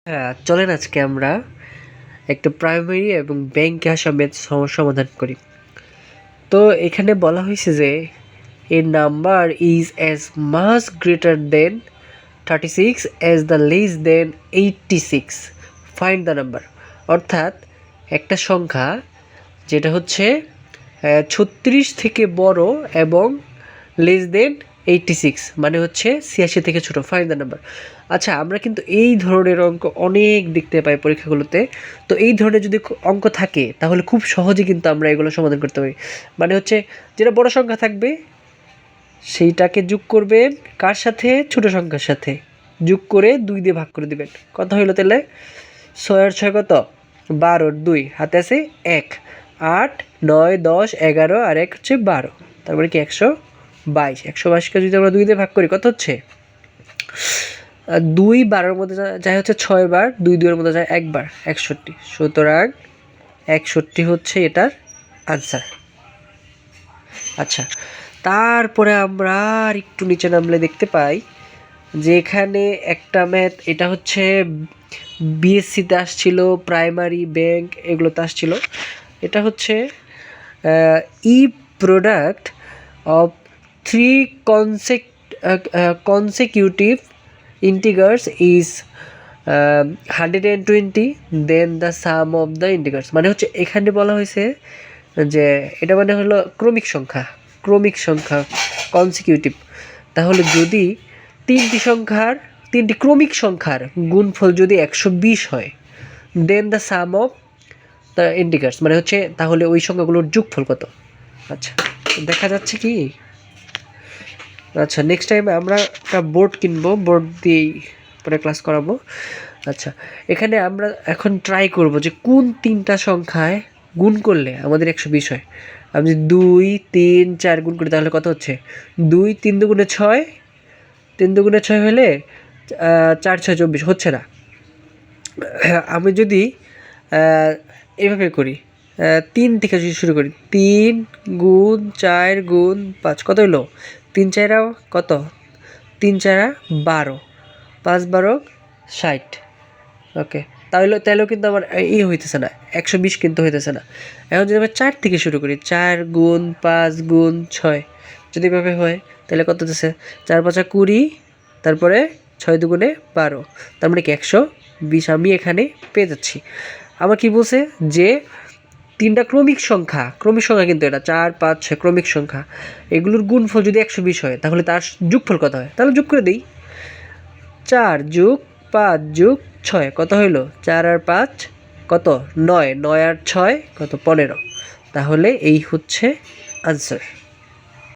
হ্যাঁ, চলেন আজকে আমরা একটা প্রাইমারি এবং ব্যাংকে আসা ম্যাথ সমস্যা সমাধান করি। তো এখানে বলা হয়েছে যে a number is as much greater than 36 as the less than 86, find the number. অর্থাৎ একটা সংখ্যা যেটা হচ্ছে 36 থেকে বড় এবং লেস দেন 86 মানে হচ্ছে 86 থেকে ছোট, ফাইন্ড দ্য নাম্বার। আচ্ছা, আমরা কিন্তু এই ধরনের অঙ্ক অনেক দেখতে পাই পরীক্ষাগুলোতে। তো এই ধরনের যদি অঙ্ক থাকে তাহলে খুব সহজে কিন্তু আমরা এগুলো সমাধান করতে পারি। মানে হচ্ছে যেটা বড় সংখ্যা থাকবে সেইটাকে যোগ করবেন কার সাথে, ছোট সংখ্যার সাথে, যোগ করে 2 দিয়ে ভাগ করে দিবেন। কত হইলো তাহলে? 6 আর 6 কত? 12 আর 2 হাতে আছে 1, 8, 9, 10, 11 আর 1 হচ্ছে 12, তারপরে কি 122। 122কে যদি আমরা 2 দিয়ে ভাগ করি কত হচ্ছে? 2 12-এর মধ্যে যায় হচ্ছে 6 বার, 2 2-এর মধ্যে যায় 1 বার, 61। সুতরাং 61 হচ্ছে এটার আনসার। আচ্ছা, তারপরে আমরা আর একটু নিচে নামলে দেখতে পাই যে এখানে একটা ম্যাথ, এটা হচ্ছে বিএসসিতে আসছিল, প্রাইমারি ব্যাংক এগুলোতে আসছিল। এটা হচ্ছে ই product of 3 consecutive integers is 120, then the sum of the integers. মানে হচ্ছে এখানে বলা হয়েছে যে এটা মানে হলো ক্রমিক সংখ্যা কনসিকিউটিভ। তাহলে যদি তিনটি ক্রমিক সংখ্যার গুণফল যদি 120 হয়, দেন the sum of the integers মানে হচ্ছে তাহলে ওই সংখ্যাগুলোর যোগফল কত। আচ্ছা, দেখা যাচ্ছে কি? আচ্ছা, নেক্সট টাইম আমরা একটা বোর্ড কিনবো, বোর্ড দিয়েই পরে ক্লাস করাবো। আচ্ছা, এখানে আমরা এখন ট্রাই করব যে কোন 3টা সংখ্যায় গুণ করলে আমাদের 120 হয়। আমি যদি 2, 3, 4 গুণ করি তাহলে কত হচ্ছে? 2 3 দুগুণে 6, 3 দুগুণে 6 হলে 4 6 24 হচ্ছে না। আমি যদি এভাবে করি, 3 থেকে যদি শুরু করি, 3 গুণ 4 গুণ 5 কত হলো? 3 4 কত? 3 4 12, 5 12 60। ওকে, তাহলেও কিন্তু আমার হইতেছে না, 120 কিন্তু হইতেছে না। এখন যদি আমরা 4 থেকে শুরু করি, 4 গুণ 5 গুণ 6 যদি এভাবে হয় তাহলে কত হতেছে? 4 5 20, তারপরে 6 দুগুণে 12, তার মানে কি 120 আমি এখানে পেয়ে যাচ্ছি। আমার কি বলছে যে 3টা ক্রমিক সংখ্যা কিন্তু এটা 4 5 6 ক্রমিক সংখ্যা, এগুলোর গুণফল যদি 120 হয় তাহলে তার যোগফল কত হয়? তাহলে যোগ করে দিই। 4 যোগ 5 যোগ 6 কত হইল? 4 আর 5 কত? 9, 9 আর 6 কত? 15। তাহলে এই হচ্ছে আনসার।